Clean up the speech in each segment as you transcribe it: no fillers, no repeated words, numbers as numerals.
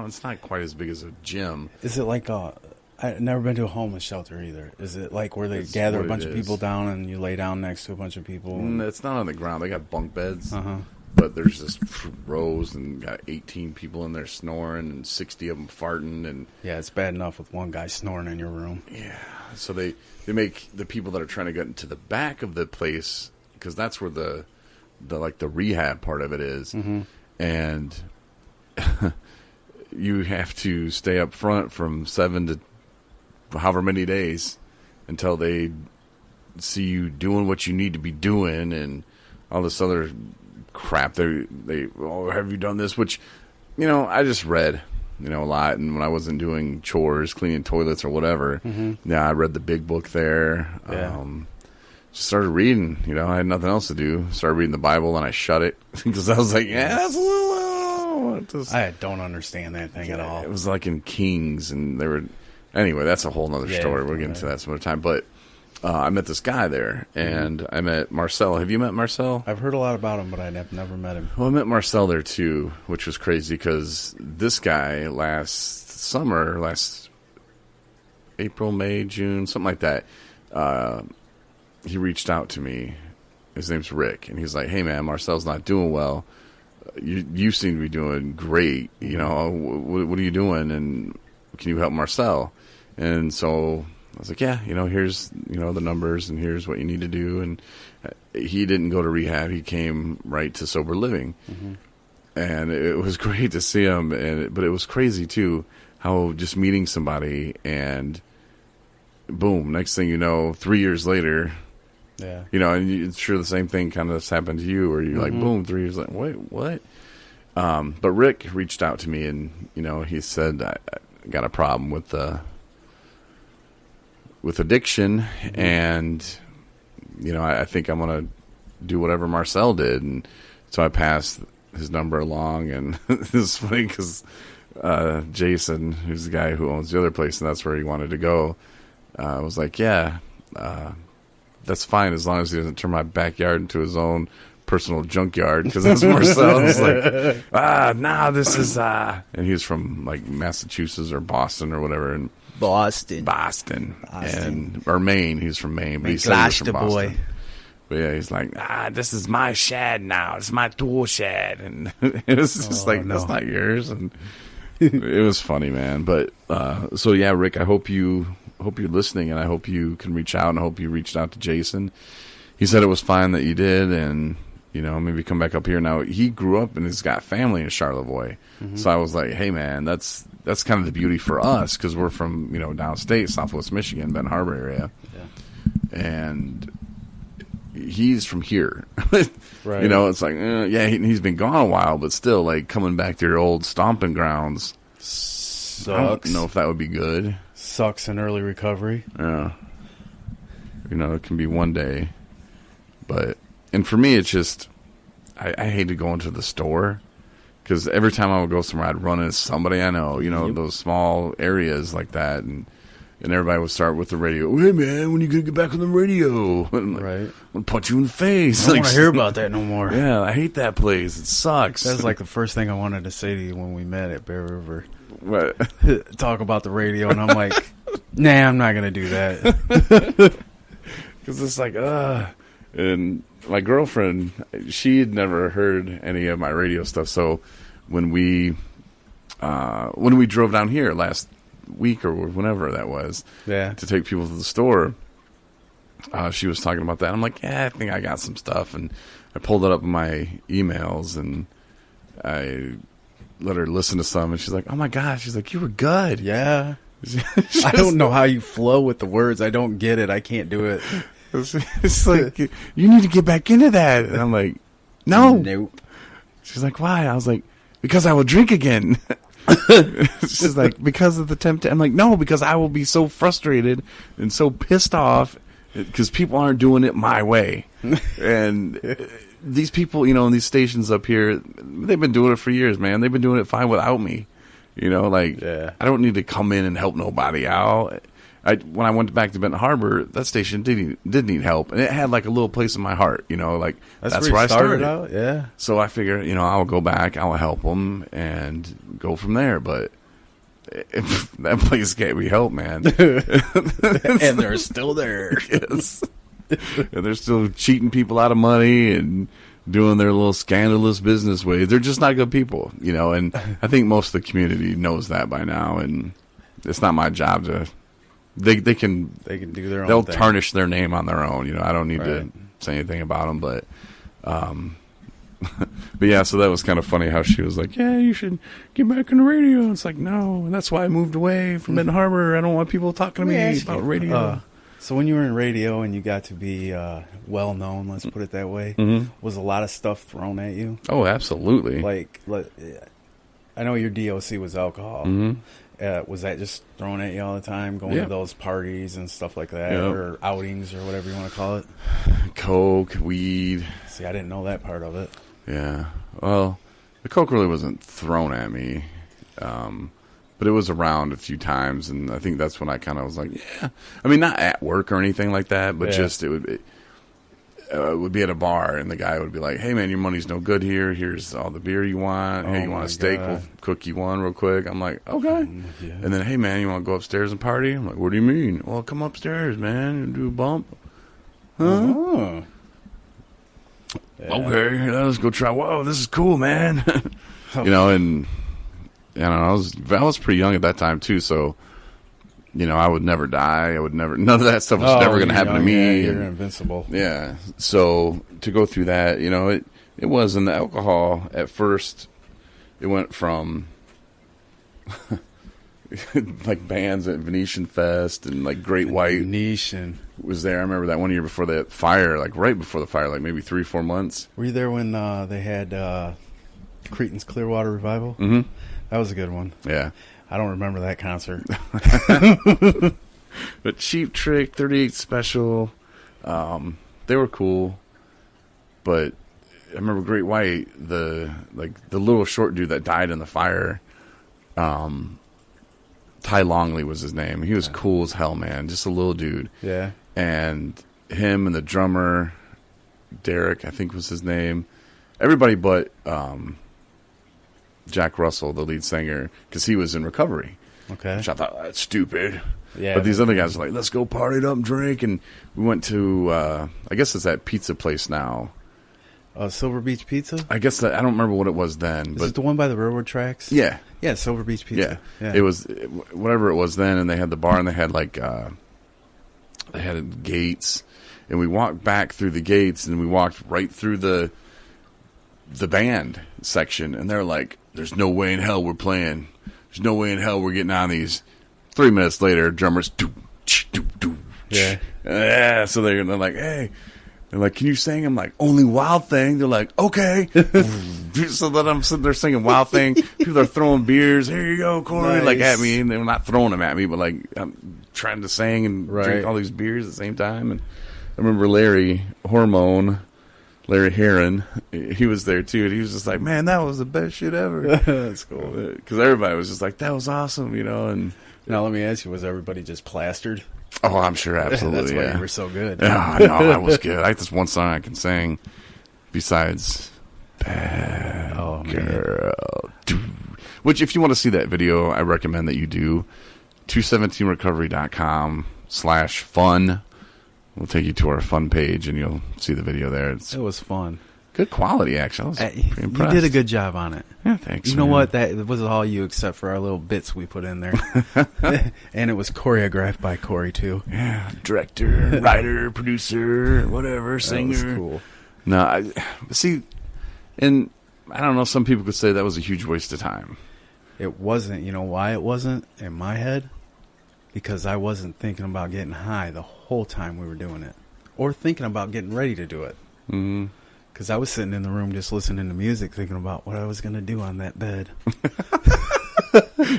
it's not quite as big as a gym. Is it like I've never been to a homeless shelter either. Is it like where they gather a bunch of people down and you lay down next to a bunch of people? It's not on the ground. They got bunk beds, Uh-huh. but there's just rows and got 18 people in there snoring and 60 of them farting. And yeah, it's bad enough with one guy snoring in your room. Yeah, so they make the people that are trying to get into the back of the place, because that's where the rehab part of it is, and you have to stay up front from 7 to however many days until they see you doing what you need to be doing and all this other crap. They have you done this? Which, I just read, a lot. And when I wasn't doing chores, cleaning toilets or whatever, I read the big book there. Yeah. Just started reading, I had nothing else to do. Started reading the Bible and I shut it because I was like, that's a little... I don't understand that thing at all. It was like in Kings, and they were... Anyway, that's a whole nother story. We'll get into that some other time. But I met this guy there, and I met Marcel. Have you met Marcel? I've heard a lot about him, but I've never met him. Well, I met Marcel there, too, which was crazy because this guy last April, May, June, something like that, he reached out to me. His name's Rick, and he's like, hey, man, Marcel's not doing well. You seem to be doing great. What are you doing, and can you help Marcel? And so I was like, yeah, here's, the numbers, and here's what you need to do. And he didn't go to rehab. He came right to sober living. And it was great to see him. But it was crazy, too, how just meeting somebody and boom, next thing you know, 3 years later, and it's sure the same thing kind of has happened to you, where you're like, boom, 3 years later, wait, what? But Rick reached out to me, and, he said, I got a problem with addiction, and I think I'm gonna do whatever Marcel did. And so I passed his number along, and it's funny because Jason, who's the guy who owns the other place, and that's where he wanted to go, was like, yeah, that's fine as long as he doesn't turn my backyard into his own personal junkyard, because that's Marcel. It's like, this is and he was from like Massachusetts or Boston or whatever, and Boston, and or Maine. He's from Maine, but he said he was from Boston. Boy. But yeah, he's like, this is my shed now. It's my tool shed, and it was just that's not yours. And it was funny, man. But so yeah, Rick, I hope you're listening, and I hope you can reach out, and I hope you reached out to Jason. He said it was fine that you did, and maybe come back up here. Now, he grew up and he's got family in Charlevoix. So I was like, hey, man, that's kind of the beauty for us, because we're from, downstate, Southwest Michigan, Benton Harbor area. Yeah. And he's from here. Right. It's like, he's been gone a while, but still, like, coming back to your old stomping grounds. Sucks. I don't know if that would be good. Sucks in early recovery. Yeah. It can be one day. And for me, it's just, I hated going to the store, because every time I would go somewhere, I'd run into somebody I know, those small areas like that. And everybody would start with the radio. Hey, man, when you going to get back on the radio? And right. I'm going to punch you in the face. I don't want to hear about that no more. Yeah, I hate that place. It sucks. That was like the first thing I wanted to say to you when we met at Bear River. What? Talk about the radio, and I'm like, nah, I'm not going to do that. Because it's like, And my girlfriend, she had never heard any of my radio stuff. So when we drove down here last week or whenever that was, to take people to the store, she was talking about that. I'm like, I think I got some stuff, and I pulled it up in my emails, and I let her listen to some, and she's like, oh my gosh, she's like, you were good. Yeah. I don't know how you flow with the words. I don't get it. I can't do it. It's like, you need to get back into that. And I'm like, no. Nope. She's like, why? I was like, because I will drink again. She's like, because of the temptation. I'm like, no, because I will be so frustrated and so pissed off because people aren't doing it my way. And these people, in these stations up here, they've been doing it for years, man. They've been doing it fine without me. I don't need to come in and help nobody out. when I went back to Benton Harbor, that station did need help, and it had like a little place in my heart, like that's where I started out. Yeah. So I figured, I'll go back, I'll help them, and go from there. But that place can't be helped, man. And they're still there. Yes. And they're still cheating people out of money and doing their little scandalous business ways. They're just not good people, and I think most of the community knows that by now, and it's not my job to they can do their own they'll thing. tarnish their name on their own. I don't need to say anything about them, but but yeah, so that was kind of funny how she was like, yeah, you should get back on the radio. It's like, no, and that's why I moved away from Benton Harbor. I don't want people talking to me about radio. So when you were in radio and you got to be well known, let's put it that way, was a lot of stuff thrown at you? Oh, absolutely. Like I know your DOC was alcohol. Was that just thrown at you all the time, going to those parties and stuff like that, or outings or whatever you want to call it? Coke, weed. See, I didn't know that part of it. Yeah. Well, the Coke really wasn't thrown at me. But it was around a few times, and I think that's when I kind of was like, yeah. I mean, not at work or anything like that, but just it would be at a bar, and the guy would be like, hey, man, your money's no good here. Here's all the beer you want. Hey, you want a steak? God. We'll cook you one real quick. I'm like, okay. Yeah. And then, hey, man, you want to go upstairs and party? I'm like, what do you mean? Well, come upstairs, man, and do a bump. Huh? Oh. Yeah. Okay, let's go try. Whoa, this is cool, man. And... I don't know, I was pretty young at that time too, so I would never die. I would never. None of that stuff was never going to happen to me. You're invincible. Yeah. So to go through that, it was in the alcohol at first. It went from like bands at Venetian Fest and like Great White. Venetian was there. I remember that one year before the fire, like right before the fire, like maybe 3-4 months. Were you there when they had Cretin's Clearwater Revival? Mm-hmm. That was a good one. Yeah. I don't remember that concert. But Cheap Trick, 38 Special, they were cool. But I remember Great White, the little short dude that died in the fire, Ty Longley was his name. He was cool as hell, man. Just a little dude. Yeah. And him and the drummer, Derek, I think was his name. Everybody but... Jack Russell, the lead singer, because he was in recovery. Okay. Which I thought, that's stupid. Yeah. But these other guys were like, let's go party it up and drink. And we went to, I guess it's that pizza place now. Silver Beach Pizza? I guess I don't remember what it was then. Is it the one by the railroad tracks? Yeah. Yeah, Silver Beach Pizza. Yeah. It was whatever it was then, and they had the bar, and they had like, they had gates. And we walked back through the gates, and we walked right through the band section, and they're like, there's no way in hell we're playing. There's no way in hell we're getting on these. 3 minutes later, drummers, yeah. So they're like, hey, they're like, can you sing? I'm like, only Wild Thing. They're like, okay. So then I'm sitting there singing Wild Thing. People are throwing beers. Here you go, Corey. Nice. Like at me, and they're not throwing them at me, but like I'm trying to sing and drink all these beers at the same time. And I remember Larry Heron, he was there too, and he was just like, man, that was the best shit ever. That's cool. Because everybody was just like, that was awesome, And now let me ask you, was everybody just plastered? Oh, I'm sure, absolutely. That's why you were so good. Yeah, no, I was good. I have this one song I can sing besides Bad Girl. Which, if you want to see that video, I recommend that you do 217recovery.com/fun. We'll take you to our fun page, and you'll see the video there. It was fun. Good quality, actually. I was pretty impressed. You did a good job on it. Yeah, thanks. You know what? That was all you, except for our little bits we put in there. And it was choreographed by Corey, too. Yeah, director, writer, producer, whatever, singer. That was cool. No, see, and I don't know, some people could say that was a huge waste of time. It wasn't. You know why it wasn't in my head? Because I wasn't thinking about getting high the whole time we were doing it. Or thinking about getting ready to do it. Mm-hmm. Because I was sitting in the room just listening to music, thinking about what I was going to do on that bed.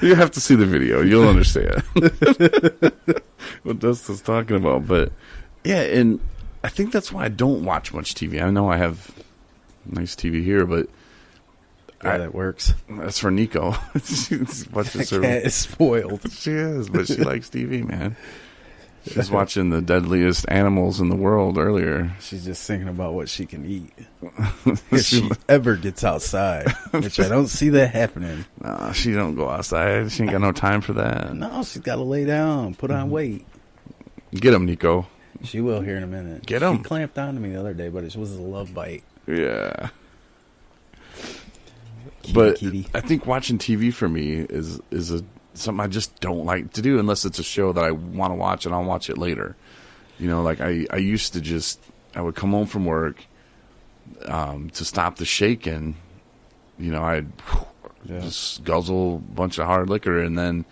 You have to see the video. You'll understand what Dustin's talking about. But, yeah, and I think that's why I don't watch much TV. I know I have nice TV here, but... Yeah, that works. That's for Nico. That cat is spoiled. She is, but she likes TV, man. She's watching the deadliest animals in the world earlier. She's just thinking about what she can eat if she ever gets outside, which I don't see that happening. No, she don't go outside. She ain't got no time for that. No, she's got to lay down, put on weight. Get him, Nico. She will here in a minute. Get him. She clamped onto me the other day, but it was a love bite. Yeah. Kitty, but kitty. I think watching TV for me is something I just don't like to do unless it's a show that I want to watch and I'll watch it later. You know, like I used to I would come home from work to stop the shaking. You know, I'd just guzzle a bunch of hard liquor and then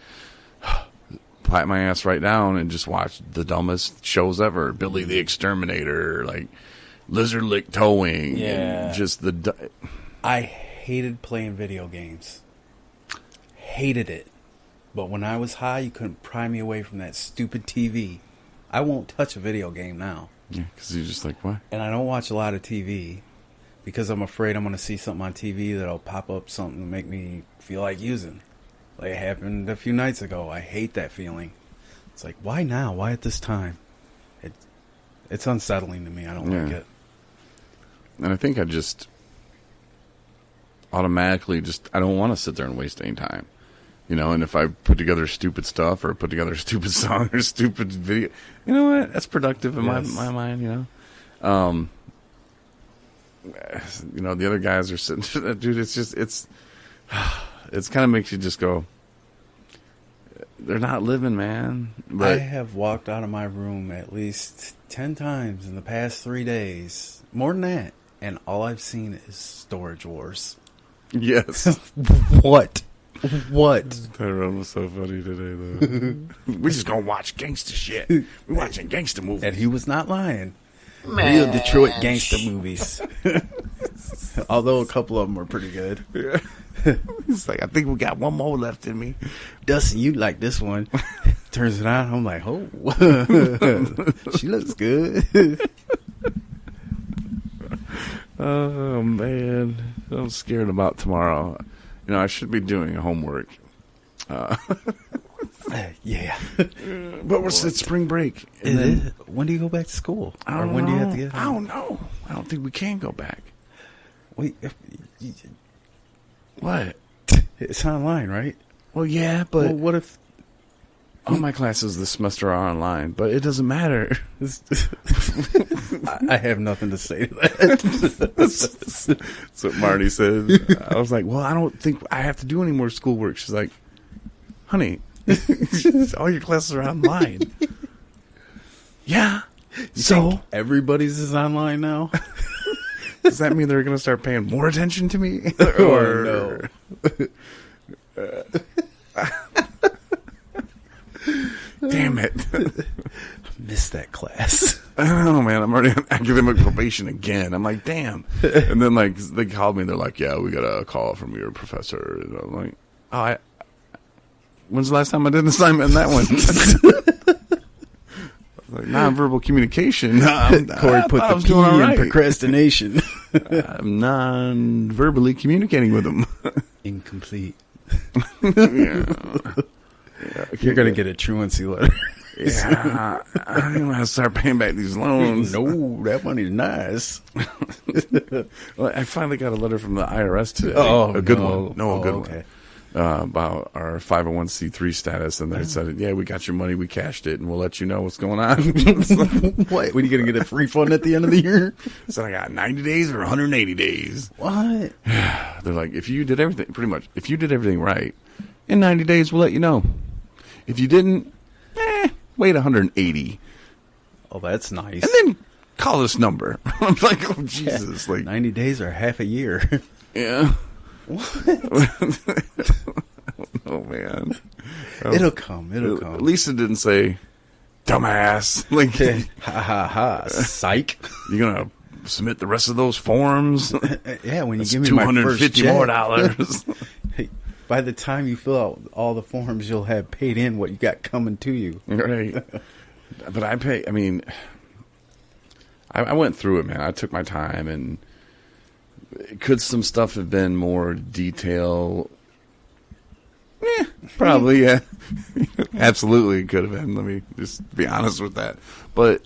pipe my ass right down and just watch the dumbest shows ever. Billy the Exterminator, like Lizard Lick Towing. Yeah. And just I hated playing video games. Hated it. But when I was high, you couldn't pry me away from that stupid TV. I won't touch a video game now. Yeah, because you're just like, what? And I don't watch a lot of TV because I'm afraid I'm going to see something on TV that'll pop up something to make me feel like using. Like it happened a few nights ago. I hate that feeling. It's like, why now? Why at this time? It's unsettling to me. I don't like it. And I think I just automatically I don't want to sit there and waste any time. You know, and if I put together stupid stuff or put together a stupid song or stupid video, you know what? That's productive in my mind, you know. You know, the other guys are sitting, dude, it's kind of makes you just go, they're not living, man. But I have walked out of my room at least 10 times in the past 3 days. More than that. And all I've seen is Storage Wars. Yes. What? Tyrone was so funny today, though. We're just gonna watch gangster shit. We're watching gangster movies. And he was not lying. Man. Real Detroit gangster movies. Although a couple of them were pretty good. Yeah. He's like, I think we got one more left in me. Dustin, you like this one. Turns it on, I'm like, oh. She looks good. Oh, man. I'm scared about tomorrow. You know, I should be doing homework. Yeah. But it's spring break. When do you go back to school? When do you have to get? I don't know. I don't think we can go back. Wait. What? It's online, right? Well, yeah, but... Well, what if... All my classes this semester are online, but it doesn't matter. I have nothing to say to that. That's what Marty said. I was like, well, I don't think I have to do any more schoolwork. She's like, honey, all your classes are online. Yeah. So everybody's is online now? Does that mean they're going to start paying more attention to me? or no? Damn it. I missed that class. I don't know, man. I'm already on academic probation again. I'm like, damn. And then, like, they called me. They're like, yeah, we got a call from your professor. And I'm like, oh, when's the last time I did an assignment in that one? Like, nonverbal communication. Corey put the P in procrastination. I'm non-verbally communicating with him. Incomplete. Yeah. You're going to get a truancy letter. Yeah. I don't even want to start paying back these loans. No, that money's nice. Well, I finally got a letter from the IRS today. Oh, a good one. No, a good okay. one. About our 501c3 status, and they said, yeah, we got your money, we cashed it, and we'll let you know what's going on. What? When are you going to get a refund at the end of the year? So I got 90 days or 180 days. What? They're like, if you did everything, pretty much, if you did everything right, in 90 days, we'll let you know. If you didn't, wait 180. Oh, that's nice. And then call this number. I'm like, oh, Jesus. Like 90 days or half a year. Yeah. What? Oh, man. It'll come. At least it didn't say, dumbass. Like, ha, ha, ha. Psych. You're going to submit the rest of those forms? Yeah, when you That's give me my first $250 more dollars. Hey, by the time you fill out all the forms, you'll have paid in what you got coming to you. Right. But I went through it, man. I took my time, and could some stuff have been more detail? Probably, yeah. Absolutely could have been. Let me just be honest with that. But,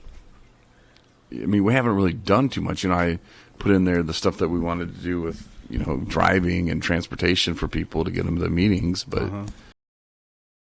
I mean, we haven't really done too much. I put in there the stuff that we wanted to do with, driving and transportation for people to get them to the meetings. But